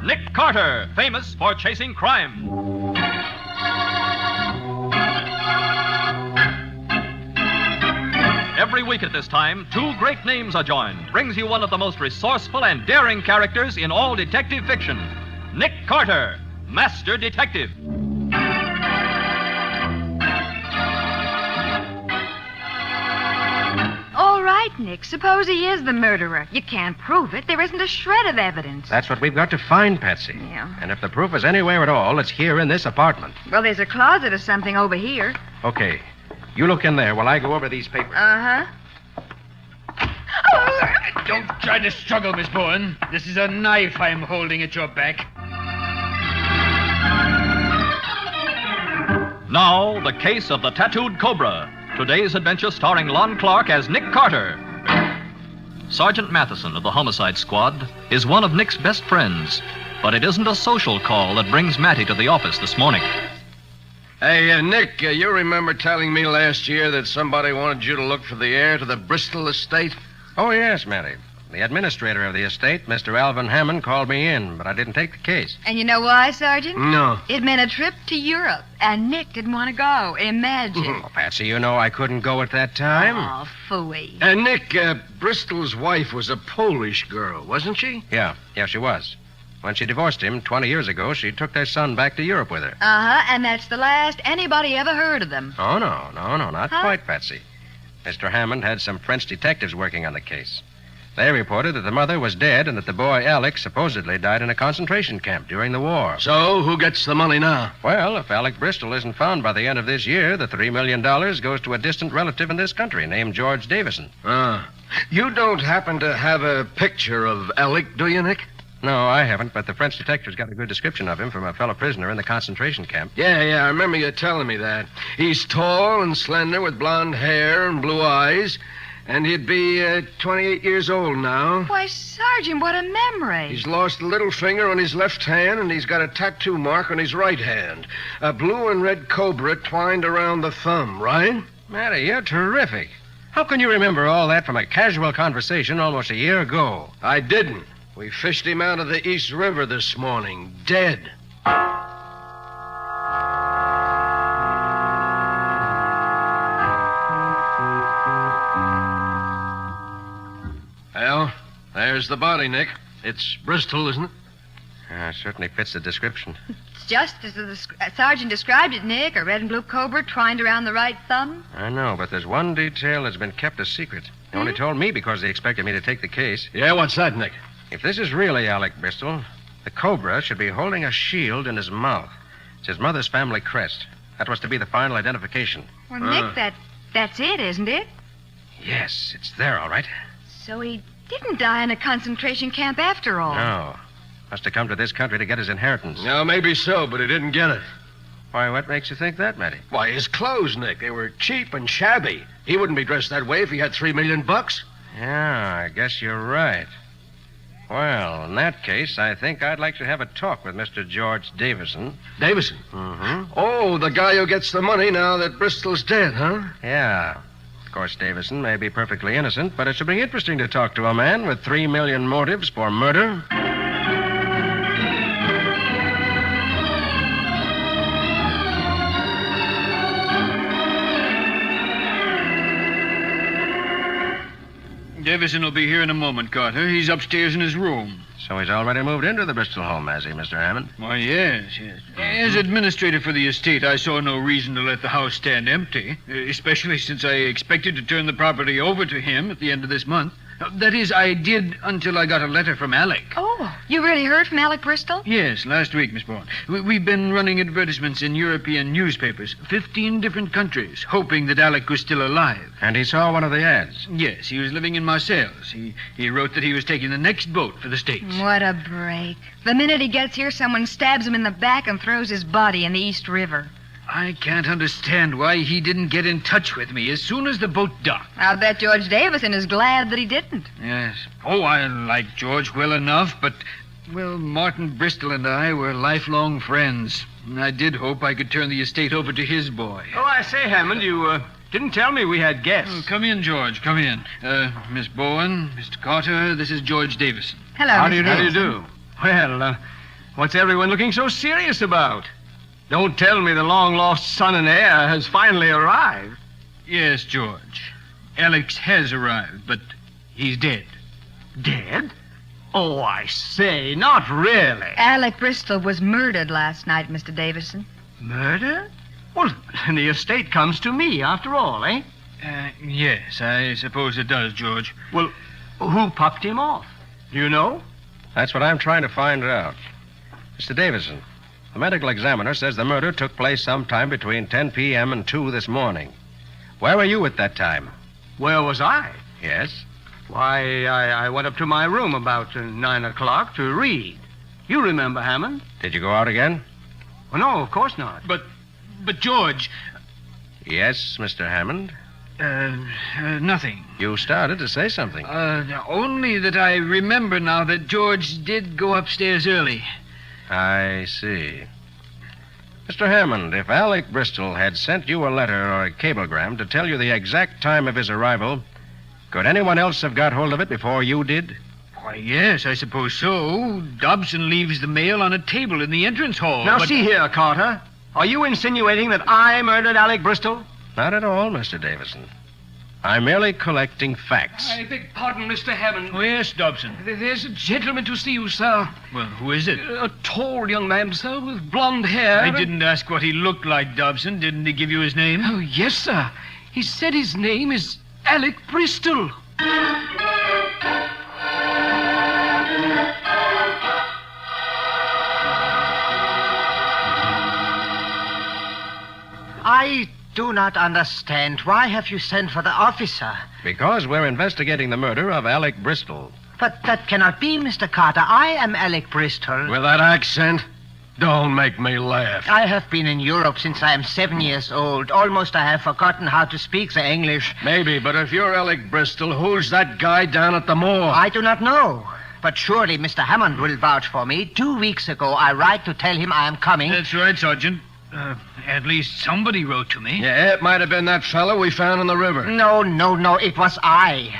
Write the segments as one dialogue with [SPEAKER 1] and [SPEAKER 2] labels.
[SPEAKER 1] Nick Carter, famous for chasing crime. Every week at this time, two great names are joined. Brings you one of the most resourceful and daring characters in all detective fiction. Nick Carter, Master Detective.
[SPEAKER 2] All right, Nick. Suppose he is the murderer. You can't prove it. There isn't a shred of evidence.
[SPEAKER 3] That's what we've got to find, Patsy.
[SPEAKER 2] Yeah.
[SPEAKER 3] And if the proof is anywhere at all, it's here in this apartment.
[SPEAKER 2] Well, there's a closet or something over here.
[SPEAKER 3] Okay. You look in there while I go over these papers.
[SPEAKER 2] Uh-huh.
[SPEAKER 4] Don't try to struggle, Miss Bowen. This is a knife I'm holding at your back.
[SPEAKER 1] Now, the case of the tattooed Cobra. Today's adventure starring Lon Clark as Nick Carter. Sergeant Matheson of the Homicide Squad is one of Nick's best friends, but it isn't a social call that brings Matty to the office this morning.
[SPEAKER 5] Hey, Nick, you remember telling me last year that somebody wanted you to look for the heir to the Bristol estate?
[SPEAKER 3] Oh, yes, Matty. The administrator of the estate, Mr. Alvin Hammond, called me in, but I didn't take the case.
[SPEAKER 2] And you know why, Sergeant?
[SPEAKER 5] No.
[SPEAKER 2] It meant a trip to Europe, and Nick didn't want to go. Imagine.
[SPEAKER 3] Oh, Patsy, you know I couldn't go at that time.
[SPEAKER 2] Oh, phooey.
[SPEAKER 5] Nick, Bristol's wife was a Polish girl, wasn't she?
[SPEAKER 3] Yeah, she was. When she divorced him 20 years ago, she took their son back to Europe with her.
[SPEAKER 2] Uh-huh, and that's the last anybody ever heard of them.
[SPEAKER 3] Oh, no, not
[SPEAKER 2] Huh?
[SPEAKER 3] quite, Patsy. Mr. Hammond had some French detectives working on the case. They reported that the mother was dead and that the boy, Alec, supposedly died in a concentration camp during the war.
[SPEAKER 5] So, who gets the money now?
[SPEAKER 3] Well, if Alec Bristol isn't found by the end of this year, the $3 million goes to a distant relative in this country named George Davison.
[SPEAKER 5] You don't happen to have a picture of Alec, do you, Nick?
[SPEAKER 3] No, I haven't, but the French detectives got a good description of him from a fellow prisoner in the concentration camp.
[SPEAKER 5] Yeah, I remember you telling me that. He's tall and slender with blonde hair and blue eyes, and he'd be 28 years old now.
[SPEAKER 2] Why, Sergeant, what a memory.
[SPEAKER 5] He's lost a little finger on his left hand, and he's got a tattoo mark on his right hand. A blue and red cobra twined around the thumb, right?
[SPEAKER 3] Matty, you're terrific. How can you remember all that from a casual conversation almost a year ago?
[SPEAKER 5] I didn't. We fished him out of the East River this morning, dead. Well, there's the body, Nick. It's Bristol, isn't it?
[SPEAKER 3] Certainly fits the description.
[SPEAKER 2] It's just as the sergeant described it, Nick. A red and blue cobra twined around the right thumb.
[SPEAKER 3] I know, but there's one detail that's been kept a secret. They only told me because they expected me to take the case.
[SPEAKER 5] Yeah, what's that, Nick?
[SPEAKER 3] If this is really Alec Bristol, the Cobra should be holding a shield in his mouth. It's his mother's family crest. That was to be the final identification.
[SPEAKER 2] Well, Nick, that's it, isn't it?
[SPEAKER 3] Yes, it's there, all right.
[SPEAKER 2] So he didn't die in a concentration camp after all.
[SPEAKER 3] No. Must have come to this country to get his inheritance.
[SPEAKER 5] No, maybe so, but he didn't get it.
[SPEAKER 3] Why, what makes you think that, Matty?
[SPEAKER 5] Why, his clothes, Nick. They were cheap and shabby. He wouldn't be dressed that way if he had $3 million.
[SPEAKER 3] Yeah, I guess you're right. Well, in that case, I think I'd like to have a talk with Mr. George Davison.
[SPEAKER 5] Davison?
[SPEAKER 3] Mm-hmm.
[SPEAKER 5] Oh, the guy who gets the money now that Bristol's dead, huh?
[SPEAKER 3] Yeah. Of course, Davison may be perfectly innocent, but it should be interesting to talk to a man with 3 million motives for murder.
[SPEAKER 4] Davison will be here in a moment, Carter. He's upstairs in his room.
[SPEAKER 3] So he's already moved into the Bristol home, has he, Mr. Hammond?
[SPEAKER 4] Why, yes. As administrator for the estate, I saw no reason to let the house stand empty, especially since I expected to turn the property over to him at the end of this month. That is, I did until I got a letter from Alec.
[SPEAKER 2] Oh, you really heard from Alec Bristol?
[SPEAKER 4] Yes, last week, Miss Bourne. We've been running advertisements in European newspapers, 15 different countries, hoping that Alec was still alive.
[SPEAKER 3] And he saw one of the ads.
[SPEAKER 4] Yes, he was living in Marseilles. He wrote that he was taking the next boat for the States.
[SPEAKER 2] What a break. The minute he gets here, someone stabs him in the back and throws his body in the East River.
[SPEAKER 4] I can't understand why he didn't get in touch with me as soon as the boat docked.
[SPEAKER 2] I'll bet George Davison is glad that he didn't.
[SPEAKER 4] Yes. Oh, I like George well enough, but, well, Martin Bristol and I were lifelong friends. And I did hope I could turn the estate over to his boy.
[SPEAKER 1] Oh, I say, Hammond, you didn't tell me we had guests.
[SPEAKER 4] Oh, come in, George. Come in. Miss Bowen, Mr. Carter, this is George Davison.
[SPEAKER 2] Hello,
[SPEAKER 1] How do you
[SPEAKER 2] Mr.
[SPEAKER 1] do?
[SPEAKER 2] Davison.
[SPEAKER 1] Well,
[SPEAKER 5] What's everyone looking so serious about? Don't tell me the long-lost son and heir has finally arrived.
[SPEAKER 4] Yes, George. Alex has arrived, but he's dead.
[SPEAKER 5] Dead? Oh, I say, not really.
[SPEAKER 2] Alec Bristol was murdered last night, Mr. Davison.
[SPEAKER 5] Murder? Well, then the estate comes to me, after all, eh?
[SPEAKER 4] Yes, I suppose it does, George.
[SPEAKER 5] Well, who popped him off? Do you know?
[SPEAKER 3] That's what I'm trying to find out. Mr. Davison, the medical examiner says the murder took place sometime between 10 p.m. and 2 this morning. Where were you at that time?
[SPEAKER 5] Where was I?
[SPEAKER 3] Yes?
[SPEAKER 5] Why, I went up to my room about 9 o'clock to read. You remember, Hammond?
[SPEAKER 3] Did you go out again?
[SPEAKER 5] Well, no, of course not.
[SPEAKER 4] But George...
[SPEAKER 3] Yes, Mr. Hammond.
[SPEAKER 4] Nothing.
[SPEAKER 3] You started to say something.
[SPEAKER 4] Only that I remember now that George did go upstairs early.
[SPEAKER 3] I see. Mr. Hammond, if Alec Bristol had sent you a letter or a cablegram to tell you the exact time of his arrival, could anyone else have got hold of it before you did?
[SPEAKER 4] Why, yes, I suppose so. Dobson leaves the mail on a table in the entrance hall.
[SPEAKER 5] Now,
[SPEAKER 4] but...
[SPEAKER 5] see here, Carter. Are you insinuating that I murdered Alec Bristol?
[SPEAKER 3] Not at all, Mr. Davison. I'm merely collecting facts.
[SPEAKER 6] I beg pardon, Mr. Hammond.
[SPEAKER 4] Oh, yes, Dobson.
[SPEAKER 6] There's a gentleman to see you, sir.
[SPEAKER 4] Well, who is it?
[SPEAKER 6] A tall young man, sir, with blonde hair.
[SPEAKER 4] I didn't ask what he looked like, Dobson. Didn't he give you his name?
[SPEAKER 6] Oh, yes, sir. He said his name is Alec Bristol.
[SPEAKER 7] I do not understand. Why have you sent for the officer?
[SPEAKER 3] Because we're investigating the murder of Alec Bristol.
[SPEAKER 7] But that cannot be, Mr. Carter. I am Alec Bristol.
[SPEAKER 5] With that accent? Don't make me laugh.
[SPEAKER 7] I have been in Europe since I am 7 years old. Almost I have forgotten how to speak the English.
[SPEAKER 5] Maybe, but if you're Alec Bristol, who's that guy down at the moor?
[SPEAKER 7] I do not know. But surely Mr. Hammond will vouch for me. 2 weeks ago, I write to tell him I am coming.
[SPEAKER 4] That's right, Sergeant. At least somebody wrote to me.
[SPEAKER 5] Yeah, it might have been that fellow we found in the river.
[SPEAKER 7] No, it was I.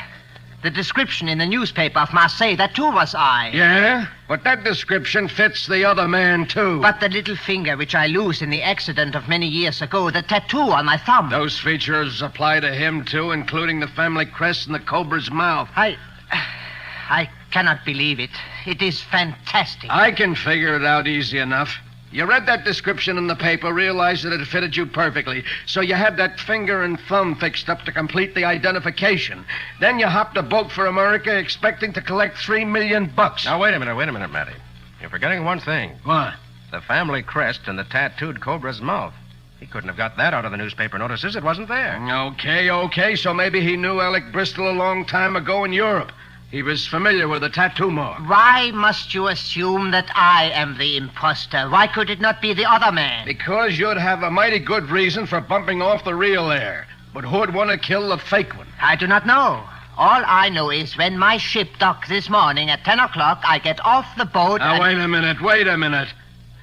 [SPEAKER 7] The description in the newspaper of Marseille, that too was I.
[SPEAKER 5] Yeah? But that description fits the other man, too.
[SPEAKER 7] But the little finger which I lose in the accident of many years ago, the tattoo on my thumb.
[SPEAKER 5] Those features apply to him, too, including the family crest and the cobra's mouth.
[SPEAKER 7] I cannot believe it. It is fantastic.
[SPEAKER 5] I can figure it out easy enough. You read that description in the paper, realized that it fitted you perfectly, so you had that finger and thumb fixed up to complete the identification. Then you hopped a boat for America expecting to collect $3 million.
[SPEAKER 3] Now, wait a minute, Matty. You're forgetting one thing.
[SPEAKER 5] What?
[SPEAKER 3] The family crest and the tattooed cobra's mouth. He couldn't have got that out of the newspaper notices. It wasn't there.
[SPEAKER 5] Okay, so maybe he knew Alec Bristol a long time ago in Europe. He was familiar with the tattoo mark.
[SPEAKER 7] Why must you assume that I am the imposter? Why could it not be the other man?
[SPEAKER 5] Because you'd have a mighty good reason for bumping off the real heir. But who'd want to kill the fake one?
[SPEAKER 7] I do not know. All I know is when my ship docked this morning at 10 o'clock, I get off the boat
[SPEAKER 5] Now,
[SPEAKER 7] and...
[SPEAKER 5] wait a minute.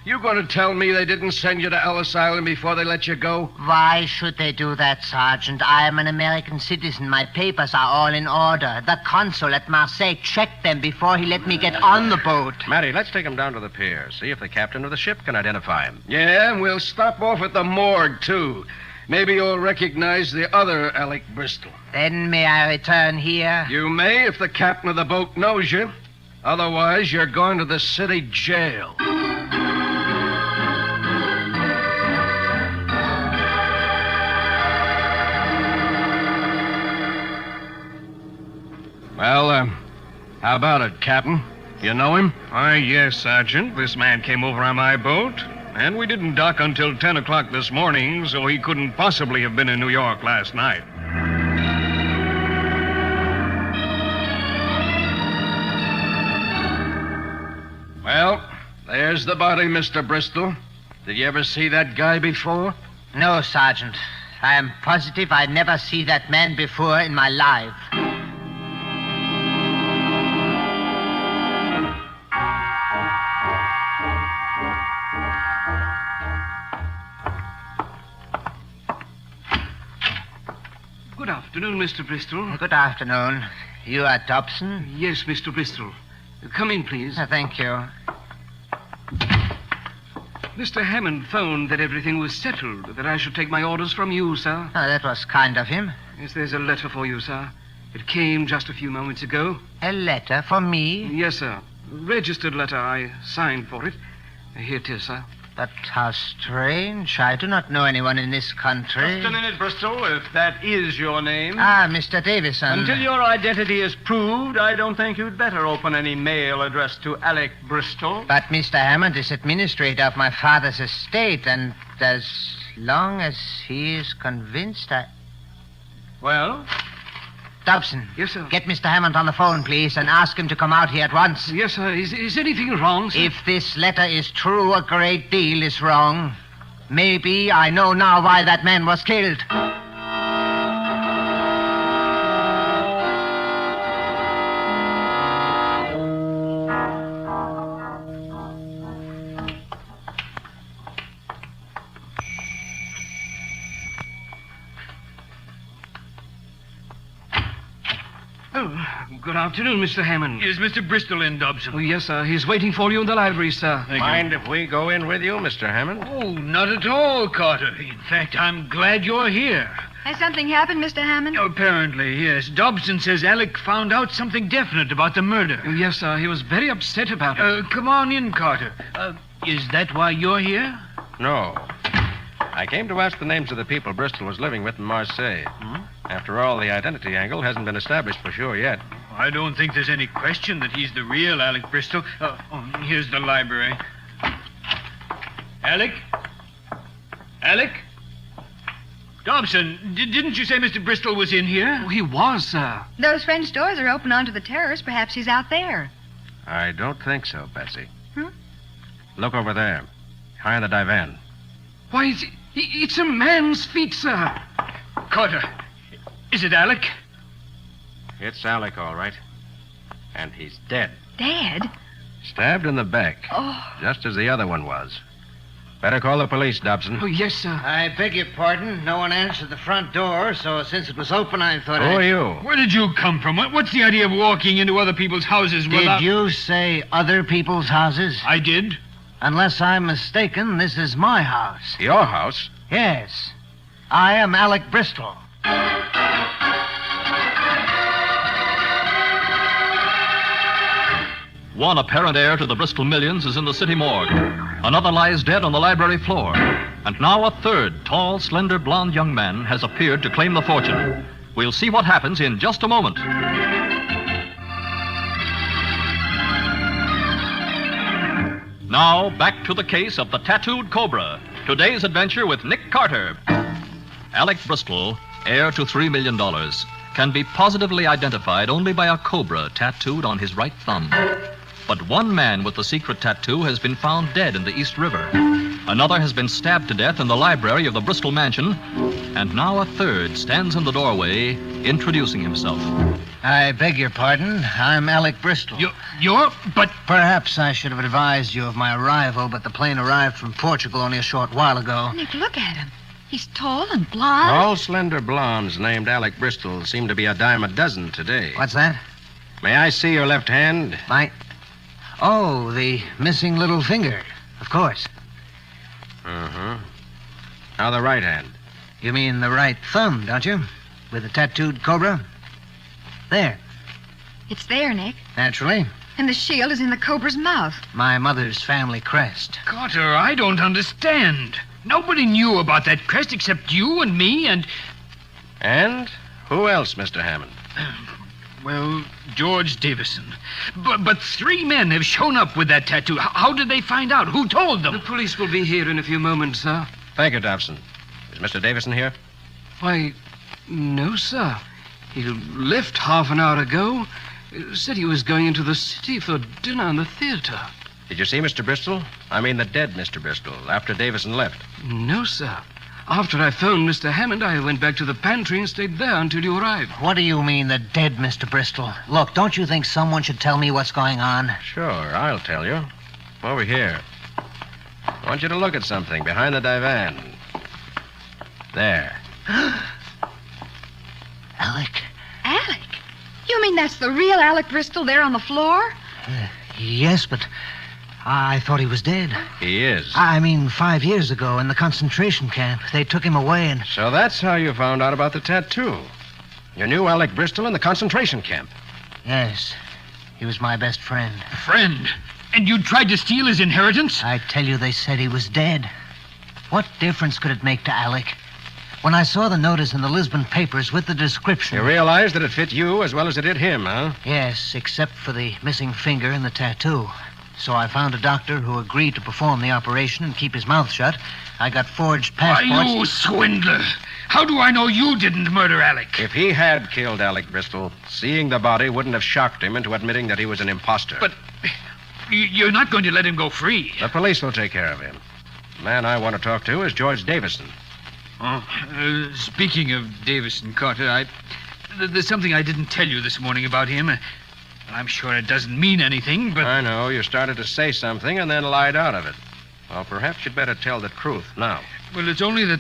[SPEAKER 5] You going to tell me they didn't send you to Ellis Island before they let you go?
[SPEAKER 7] Why should they do that, Sergeant? I am an American citizen. My papers are all in order. The consul at Marseille checked them before he let me get on the boat.
[SPEAKER 3] Matty, let's take him down to the pier. See if the captain of the ship can identify him.
[SPEAKER 5] Yeah, and we'll stop off at the morgue, too. Maybe you'll recognize the other Alec Bristol.
[SPEAKER 7] Then may I return here?
[SPEAKER 5] You may if the captain of the boat knows you. Otherwise, you're going to the city jail. Well, how about it, Captain? You know him?
[SPEAKER 8] Why, yes, Sergeant. This man came over on my boat, and we didn't dock until 10 o'clock this morning, so he couldn't possibly have been in New York last night.
[SPEAKER 5] Well, there's the body, Mr. Bristol. Did you ever see that guy before?
[SPEAKER 7] No, Sergeant. I am positive I never see that man before in my life.
[SPEAKER 6] Good afternoon, Mr. Bristol.
[SPEAKER 7] Good afternoon. You are Dobson?
[SPEAKER 6] Yes, Mr. Bristol. Come in, please.
[SPEAKER 7] Thank you.
[SPEAKER 6] Mr. Hammond phoned that everything was settled, that I should take my orders from you, sir.
[SPEAKER 7] Oh, that was kind of him.
[SPEAKER 6] Yes, there's a letter for you, sir. It came just a few moments ago.
[SPEAKER 7] A letter for me?
[SPEAKER 6] Yes, sir. Registered letter. I signed for it. Here it is, sir.
[SPEAKER 7] But how strange. I do not know anyone in this country.
[SPEAKER 5] Just a minute, Bristol, if that is your name.
[SPEAKER 7] Ah, Mr. Davison.
[SPEAKER 5] Until your identity is proved, I don't think you'd better open any mail addressed to Alec Bristol.
[SPEAKER 7] But Mr. Hammond is administrator of my father's estate, and as long as he is convinced,
[SPEAKER 5] Well?
[SPEAKER 7] Dobson.
[SPEAKER 6] Yes, sir.
[SPEAKER 7] Get Mr. Hammond on the phone, please, and ask him to come out here at once.
[SPEAKER 6] Yes, sir. Is anything wrong, sir?
[SPEAKER 7] If this letter is true, a great deal is wrong. Maybe I know now why that man was killed.
[SPEAKER 6] Good afternoon, Mr. Hammond.
[SPEAKER 4] Is Mr. Bristol in, Dobson?
[SPEAKER 6] Oh, yes, sir. He's waiting for you in the library, sir.
[SPEAKER 3] Mind if we go in with you, Mr. Hammond?
[SPEAKER 4] Oh, not at all, Carter. In fact, I'm glad you're here.
[SPEAKER 2] Has something happened, Mr. Hammond?
[SPEAKER 4] Apparently, yes. Dobson says Alec found out something definite about the murder.
[SPEAKER 6] Oh, yes, sir. He was very upset about it.
[SPEAKER 4] Come on in, Carter. Is that why you're here?
[SPEAKER 3] No. I came to ask the names of the people Bristol was living with in Marseille. After all, the identity angle hasn't been established for sure yet.
[SPEAKER 4] I don't think there's any question that he's the real Alec Bristol. Here's the library. Alec? Alec? Dobson, didn't you say Mr. Bristol was in here?
[SPEAKER 6] Oh, he was, sir.
[SPEAKER 2] Those French doors are open onto the terrace. Perhaps he's out there.
[SPEAKER 3] I don't think so, Betsy.
[SPEAKER 2] Hmm?
[SPEAKER 3] Look over there, high on the divan.
[SPEAKER 6] Why, it's a man's feet, sir.
[SPEAKER 4] Carter, is it Alec?
[SPEAKER 3] It's Alec, all right. And he's dead.
[SPEAKER 2] Dad?
[SPEAKER 3] Stabbed in the back.
[SPEAKER 2] Oh.
[SPEAKER 3] Just as the other one was. Better call the police, Dobson.
[SPEAKER 6] Oh, yes, sir.
[SPEAKER 7] I beg your pardon. No one answered the front door, so since it was open, I thought
[SPEAKER 3] Who are you?
[SPEAKER 4] Where did you come from? What's the idea of walking into other people's houses without...
[SPEAKER 7] Did you say other people's houses?
[SPEAKER 4] I did.
[SPEAKER 7] Unless I'm mistaken, this is my house.
[SPEAKER 3] Your house?
[SPEAKER 7] Yes. I am Alec Bristol.
[SPEAKER 1] One apparent heir to the Bristol millions is in the city morgue. Another lies dead on the library floor. And now a third, tall, slender, blond young man has appeared to claim the fortune. We'll see what happens in just a moment. Now, back to the case of the tattooed Cobra. Today's adventure with Nick Carter. Alec Bristol, heir to $3 million, can be positively identified only by a cobra tattooed on his right thumb. But one man with the secret tattoo has been found dead in the East River. Another has been stabbed to death in the library of the Bristol mansion. And now a third stands in the doorway, introducing himself.
[SPEAKER 7] I beg your pardon. I'm Alec Bristol.
[SPEAKER 4] But...
[SPEAKER 7] Perhaps I should have advised you of my arrival, but the plane arrived from Portugal only a short while ago.
[SPEAKER 2] Nick, look at him. He's tall and blond.
[SPEAKER 3] All slender blondes named Alec Bristol seem to be a dime a dozen today.
[SPEAKER 7] What's that?
[SPEAKER 3] May I see your left hand?
[SPEAKER 7] Oh, the missing little finger. Of course.
[SPEAKER 3] Uh-huh. Now the right hand.
[SPEAKER 7] You mean the right thumb, don't you? With the tattooed cobra? There.
[SPEAKER 2] It's there, Nick.
[SPEAKER 7] Naturally.
[SPEAKER 2] And the shield is in the cobra's mouth.
[SPEAKER 7] My mother's family crest.
[SPEAKER 4] Carter, I don't understand. Nobody knew about that crest except you and me and...
[SPEAKER 3] And who else, Mr. Hammond?
[SPEAKER 4] Well, George Davison. But three men have shown up with that tattoo. How did they find out? Who told them?
[SPEAKER 6] The police will be here in a few moments, sir.
[SPEAKER 3] Thank you, Dobson. Is Mr. Davison here?
[SPEAKER 6] Why, no, sir. He left half an hour ago. Said he was going into the city for dinner in the theater.
[SPEAKER 3] Did you see Mr. Bristol? I mean the dead Mr. Bristol, after Davison left.
[SPEAKER 6] No, sir. After I phoned Mr. Hammond, I went back to the pantry and stayed there until you arrived.
[SPEAKER 7] What do you mean, the dead Mr. Bristol? Look, don't you think someone should tell me what's going on?
[SPEAKER 3] Sure, I'll tell you. Over here. I want you to look at something behind the divan. There.
[SPEAKER 7] Alec?
[SPEAKER 2] Alec? You mean that's the real Alec Bristol there on the floor?
[SPEAKER 7] Yes, but I thought he was dead.
[SPEAKER 3] He is.
[SPEAKER 7] I mean, 5 years ago in the concentration camp. They took him away and...
[SPEAKER 3] So that's how you found out about the tattoo. You knew Alec Bristol in the concentration camp.
[SPEAKER 7] Yes, he was my best friend.
[SPEAKER 4] Friend? And you tried to steal his inheritance?
[SPEAKER 7] I tell you, they said he was dead. What difference could it make to Alec? When I saw the notice in the Lisbon papers with the description...
[SPEAKER 3] You realized that it fit you as well as it did him, huh?
[SPEAKER 7] Yes, except for the missing finger and the tattoo. So I found a doctor who agreed to perform the operation and keep his mouth shut. I got forged passports...
[SPEAKER 4] Why, you swindler! How do I know you didn't murder Alec?
[SPEAKER 3] If he had killed Alec Bristol, seeing the body wouldn't have shocked him into admitting that he was an imposter.
[SPEAKER 4] But you're not going to let him go free.
[SPEAKER 3] The police will take care of him. The man I want to talk to is George Davison.
[SPEAKER 4] Speaking of Davison, Carter, there's something I didn't tell you this morning about him. I'm sure it doesn't mean anything, but...
[SPEAKER 3] I know. You started to say something and then lied out of it. Well, perhaps you'd better tell the truth now.
[SPEAKER 4] Well, it's only that...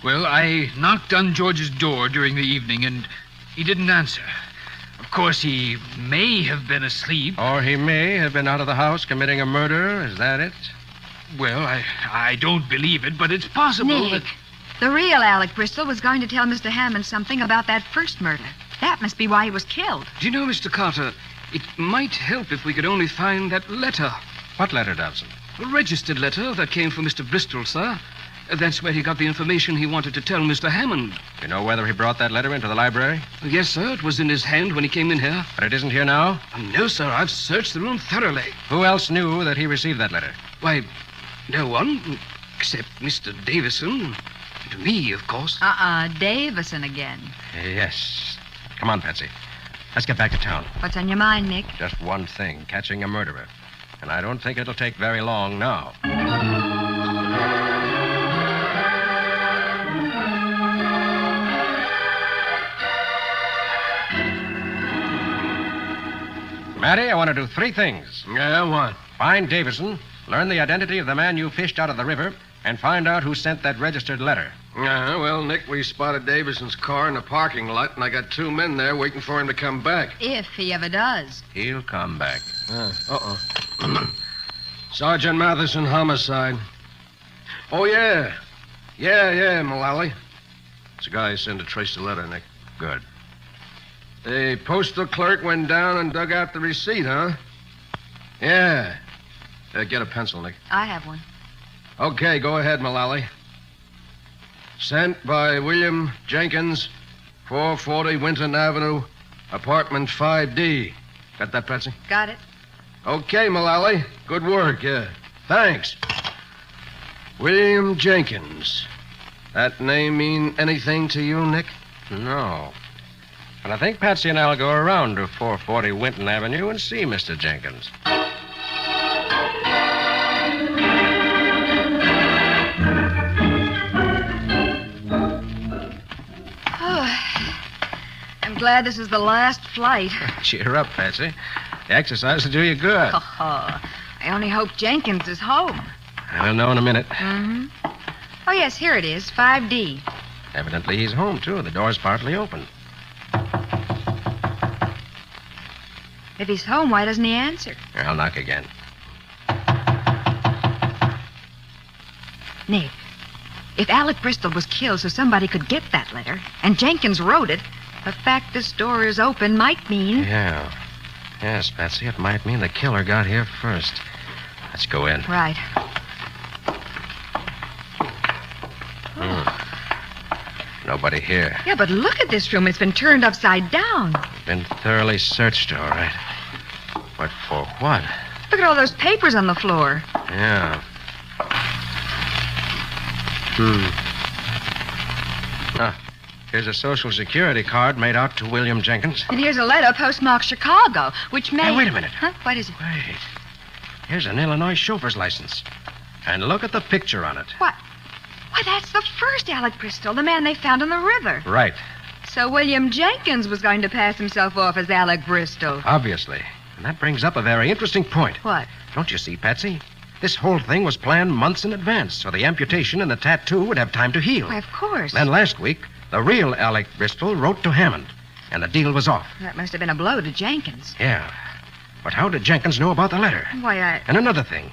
[SPEAKER 4] Well, I knocked on George's door during the evening, and he didn't answer. Of course, he may have been asleep.
[SPEAKER 3] Or he may have been out of the house committing a murder. Is that it?
[SPEAKER 4] Well, I don't believe it, but it's possible
[SPEAKER 2] Nick,
[SPEAKER 4] that...
[SPEAKER 2] the real Alec Bristol was going to tell Mr. Hammond something about that first murder. That must be why he was killed.
[SPEAKER 6] Do you know, Mr. Carter, it might help if we could only find that letter.
[SPEAKER 3] What letter, Dobson?
[SPEAKER 6] A registered letter that came from Mr. Bristol, sir. That's where he got the information he wanted to tell Mr. Hammond.
[SPEAKER 3] You know whether he brought that letter into the library?
[SPEAKER 6] Yes, sir. It was in his hand when he came in here.
[SPEAKER 3] But it isn't here now?
[SPEAKER 6] No, sir. I've searched the room thoroughly.
[SPEAKER 3] Who else knew that he received that letter?
[SPEAKER 6] Why, no one, except Mr. Davison. And me, of course.
[SPEAKER 2] Davison again.
[SPEAKER 3] Yes. Come on, Patsy. Let's get back to town.
[SPEAKER 2] What's on your mind, Nick?
[SPEAKER 3] Just one thing, catching a murderer. And I don't think it'll take very long now. Matty, I want to do 3 things.
[SPEAKER 5] Yeah, what?
[SPEAKER 3] Find Davison, learn the identity of the man you fished out of the river, and find out who sent that registered letter.
[SPEAKER 5] Well, Nick, we spotted Davison's car in the parking lot, and I got 2 men there waiting for him to come back.
[SPEAKER 2] If he ever does.
[SPEAKER 3] He'll come back.
[SPEAKER 5] Sergeant Matheson, homicide. Oh, yeah. Yeah, Mullally. It's a guy who sent to trace the letter, Nick.
[SPEAKER 3] Good.
[SPEAKER 5] The postal clerk went down and dug out the receipt, huh? Yeah. Get a pencil, Nick.
[SPEAKER 2] I have one.
[SPEAKER 5] Okay, go ahead, Mullally. Sent by William Jenkins, 440 Winton Avenue, apartment 5D. Got that, Patsy?
[SPEAKER 2] Got it.
[SPEAKER 5] Okay, Mullally. Good work, yeah. Thanks. William Jenkins. That name mean anything to you, Nick?
[SPEAKER 3] No. But I think Patsy and I'll go around to 440 Winton Avenue and see Mr. Jenkins.
[SPEAKER 2] I'm glad this is the last flight.
[SPEAKER 3] Cheer up, Patsy. The exercise will do you good.
[SPEAKER 2] I only hope Jenkins is home.
[SPEAKER 3] We'll know in a minute.
[SPEAKER 2] Mm-hmm. Oh, yes, here it is, 5D.
[SPEAKER 3] Evidently he's home, too. The door's partly open.
[SPEAKER 2] If he's home, why doesn't he answer?
[SPEAKER 3] I'll knock again.
[SPEAKER 2] Nick, if Alec Bristol was killed so somebody could get that letter, and Jenkins wrote it, the fact this door is open might mean...
[SPEAKER 3] Yeah. Yes, Patsy, it might mean the killer got here first. Let's go in.
[SPEAKER 2] Right.
[SPEAKER 3] Nobody here.
[SPEAKER 2] Yeah, but look at this room. It's been turned upside down.
[SPEAKER 3] Been thoroughly searched, all right. But for what?
[SPEAKER 2] Look at all those papers on the floor.
[SPEAKER 3] Yeah. Here's a Social Security card made out to William Jenkins.
[SPEAKER 2] And here's a letter postmarked Chicago, which may...
[SPEAKER 3] Hey, wait a minute.
[SPEAKER 2] Huh? What is it?
[SPEAKER 3] Wait. Here's an Illinois chauffeur's license. And look at the picture on it.
[SPEAKER 2] What? Why, that's the first Alec Bristol, the man they found in the river.
[SPEAKER 3] Right.
[SPEAKER 2] So William Jenkins was going to pass himself off as Alec Bristol.
[SPEAKER 3] Obviously. And that brings up a very interesting point.
[SPEAKER 2] What?
[SPEAKER 3] Don't you see, Patsy? This whole thing was planned months in advance, so the amputation and the tattoo would have time to heal.
[SPEAKER 2] Why, of course.
[SPEAKER 3] Then last week, the real Alec Bristol wrote to Hammond, and the deal was off.
[SPEAKER 2] That must have been a blow to Jenkins.
[SPEAKER 3] Yeah. But how did Jenkins know about the letter?
[SPEAKER 2] Why,
[SPEAKER 3] And another thing.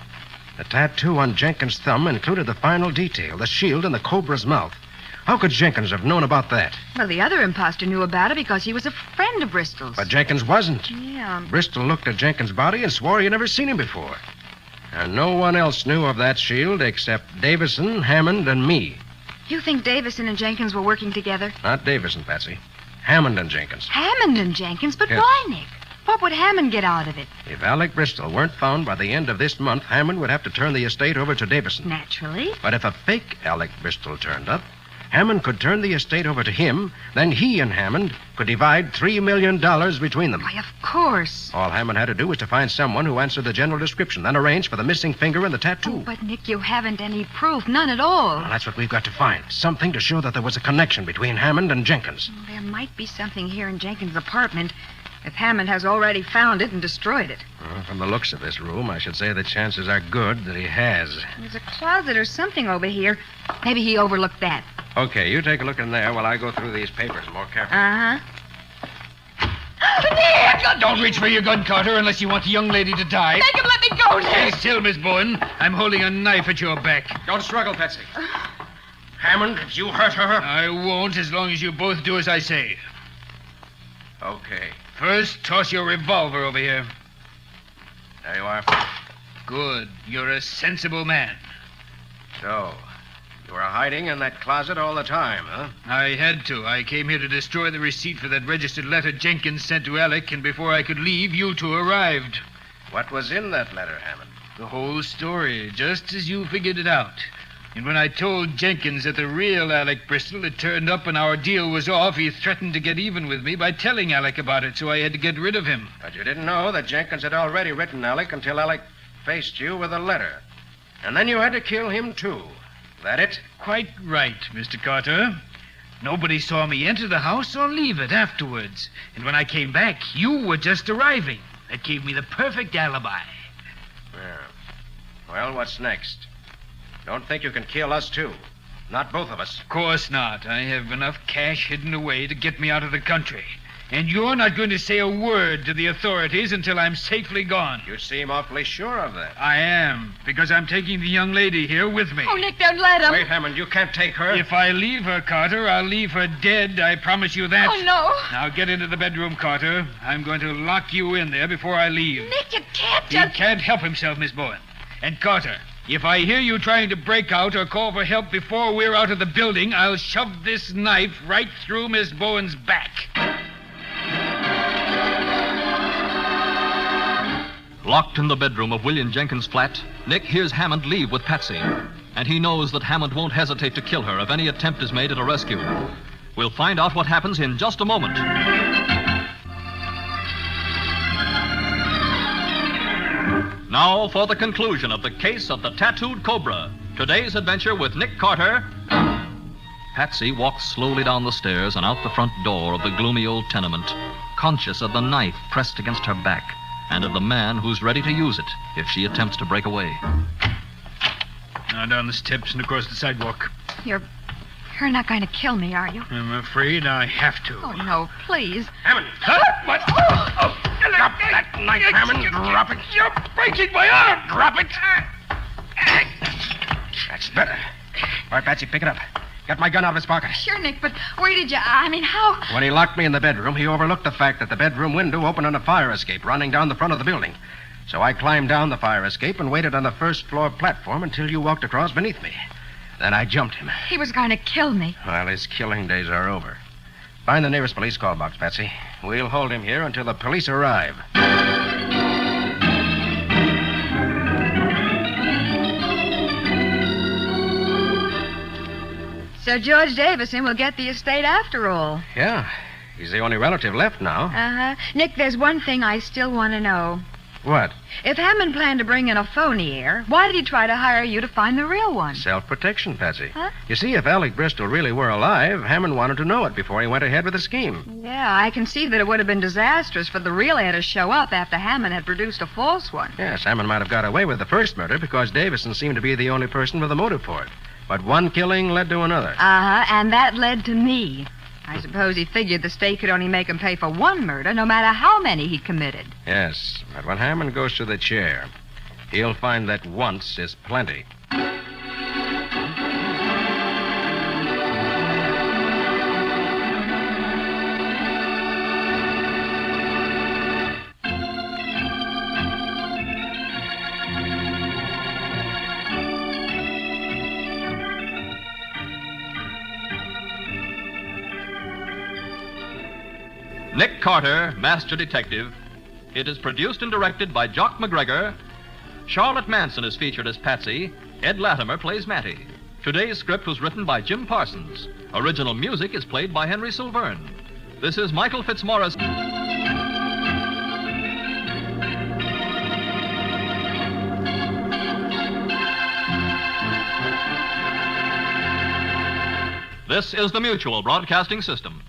[SPEAKER 3] The tattoo on Jenkins' thumb included the final detail, the shield in the Cobra's mouth. How could Jenkins have known about that?
[SPEAKER 2] Well, the other imposter knew about it because he was a friend of Bristol's.
[SPEAKER 3] But Jenkins wasn't.
[SPEAKER 2] Yeah.
[SPEAKER 3] Bristol looked at Jenkins' body and swore he had never seen him before. And no one else knew of that shield except Davison, Hammond, and me.
[SPEAKER 2] You think Davison and Jenkins were working together?
[SPEAKER 3] Not Davison, Patsy. Hammond and Jenkins.
[SPEAKER 2] Hammond and Jenkins? But
[SPEAKER 3] Yes.
[SPEAKER 2] why, Nick? What would Hammond get out of it?
[SPEAKER 3] If Alec Bristol weren't found by the end of this month, Hammond would have to turn the estate over to Davison.
[SPEAKER 2] Naturally.
[SPEAKER 3] But if a fake Alec Bristol turned up, Hammond could turn the estate over to him, then he and Hammond could divide $3 million between them.
[SPEAKER 2] Why, of course.
[SPEAKER 3] All Hammond had to do was to find someone who answered the general description, then arrange for the missing finger and the tattoo.
[SPEAKER 2] Oh, but, Nick, you haven't any proof. None at all.
[SPEAKER 3] Well, that's what we've got to find. Something to show that there was a connection between Hammond and Jenkins.
[SPEAKER 2] There might be something here in Jenkins' apartment if Hammond has already found it and destroyed it.
[SPEAKER 3] Well, from the looks of this room, I should say the chances are good that he has.
[SPEAKER 2] There's a closet or something over here. Maybe he overlooked that.
[SPEAKER 3] Okay, you take a look in there while I go through these papers more carefully.
[SPEAKER 2] Uh-huh.
[SPEAKER 4] Don't reach for your gun, Carter, unless you want the young lady to die.
[SPEAKER 2] Make him let me go,
[SPEAKER 4] Stay
[SPEAKER 2] Nick.
[SPEAKER 4] still, Miss Bowen. I'm holding a knife at your back.
[SPEAKER 3] Don't struggle, Patsy. Hammond, if you hurt her...
[SPEAKER 4] I won't as long as you both do as I say.
[SPEAKER 3] Okay.
[SPEAKER 4] First, toss your revolver over here.
[SPEAKER 3] There you are.
[SPEAKER 4] Good. You're a sensible man.
[SPEAKER 3] So, you were hiding in that closet all the time, huh?
[SPEAKER 4] I had to. I came here to destroy the receipt for that registered letter Jenkins sent to Alec, and before I could leave, you two arrived.
[SPEAKER 3] What was in that letter, Hammond?
[SPEAKER 4] The whole story, just as you figured it out. And when I told Jenkins that the real Alec Bristol had turned up and our deal was off, he threatened to get even with me by telling Alec about it, so I had to get rid of him.
[SPEAKER 3] But you didn't know that Jenkins had already written Alec until Alec faced you with a letter. And then you had to kill him, too. That it?
[SPEAKER 4] Quite right, Mr. Carter. Nobody saw me enter the house or leave it afterwards. And when I came back, you were just arriving. That gave me the perfect alibi.
[SPEAKER 3] Yeah. Well, what's next? Don't think you can kill us, too. Not both of us.
[SPEAKER 4] Of course not. I have enough cash hidden away to get me out of the country. And you're not going to say a word to the authorities until I'm safely gone.
[SPEAKER 3] You seem awfully sure of that.
[SPEAKER 4] I am, because I'm taking the young lady here with me.
[SPEAKER 2] Oh, Nick, don't let him.
[SPEAKER 3] Wait, Hammond, you can't take her.
[SPEAKER 4] If I leave her, Carter, I'll leave her dead. I promise you that.
[SPEAKER 2] Oh, no.
[SPEAKER 4] Now get into the bedroom, Carter. I'm going to lock you in there before I leave.
[SPEAKER 2] Nick, you can't
[SPEAKER 4] He
[SPEAKER 2] just...
[SPEAKER 4] can't help himself, Miss Bowen. And Carter, if I hear you trying to break out or call for help before we're out of the building, I'll shove this knife right through Miss Bowen's back.
[SPEAKER 1] Locked in the bedroom of William Jenkins' flat, Nick hears Hammond leave with Patsy. And he knows that Hammond won't hesitate to kill her if any attempt is made at a rescue. We'll find out what happens in just a moment. Now for the conclusion of the case of the tattooed Cobra. Today's adventure with Nick Carter. Patsy walks slowly down the stairs and out the front door of the gloomy old tenement, conscious of the knife pressed against her back and of the man who's ready to use it if she attempts to break away.
[SPEAKER 4] Now down the steps and across the sidewalk.
[SPEAKER 2] You're not going to kill me, are you?
[SPEAKER 4] I'm afraid I have to.
[SPEAKER 2] Oh, no, please.
[SPEAKER 3] Hammond!
[SPEAKER 4] What?
[SPEAKER 3] Drop that knife, Hammond! Drop it!
[SPEAKER 4] You're breaking my arm!
[SPEAKER 3] Drop it! That's better. All right, Patsy, pick it up. Got my gun out of his pocket.
[SPEAKER 2] Sure, Nick, but where did you... I mean, how...
[SPEAKER 3] When he locked me in the bedroom, he overlooked the fact that the bedroom window opened on a fire escape running down the front of the building. So I climbed down the fire escape and waited on the first floor platform until you walked across beneath me. Then I jumped him.
[SPEAKER 2] He was going to kill me.
[SPEAKER 3] Well, his killing days are over. Find the nearest police call box, Patsy. We'll hold him here until the police arrive.
[SPEAKER 2] So George Davison will get the estate after all.
[SPEAKER 3] Yeah, he's the only relative left now.
[SPEAKER 2] Uh-huh. Nick, there's one thing I still want to know.
[SPEAKER 3] What?
[SPEAKER 2] If Hammond planned to bring in a phony heir, why did he try to hire you to find the real one?
[SPEAKER 3] Self-protection, Patsy.
[SPEAKER 2] Huh?
[SPEAKER 3] You see, if Alec Bristol really were alive, Hammond wanted to know it before he went ahead with the scheme.
[SPEAKER 2] Yeah, I can see that it would have been disastrous for the real heir to show up after Hammond had produced a false one.
[SPEAKER 3] Yes, Hammond might have got away with the first murder because Davison seemed to be the only person with a motive for it. But one killing led to another.
[SPEAKER 2] Uh-huh, and that led to me. I suppose he figured the state could only make him pay for one murder, no matter how many he'd committed.
[SPEAKER 3] Yes, but when Hammond goes to the chair, he'll find that once is plenty.
[SPEAKER 1] Nick Carter, Master Detective. It is produced and directed by Jock McGregor. Charlotte Manson is featured as Patsy. Ed Latimer plays Matty. Today's script was written by Jim Parsons. Original music is played by Henry Silverne. This is Michael Fitzmaurice. This is the Mutual Broadcasting System.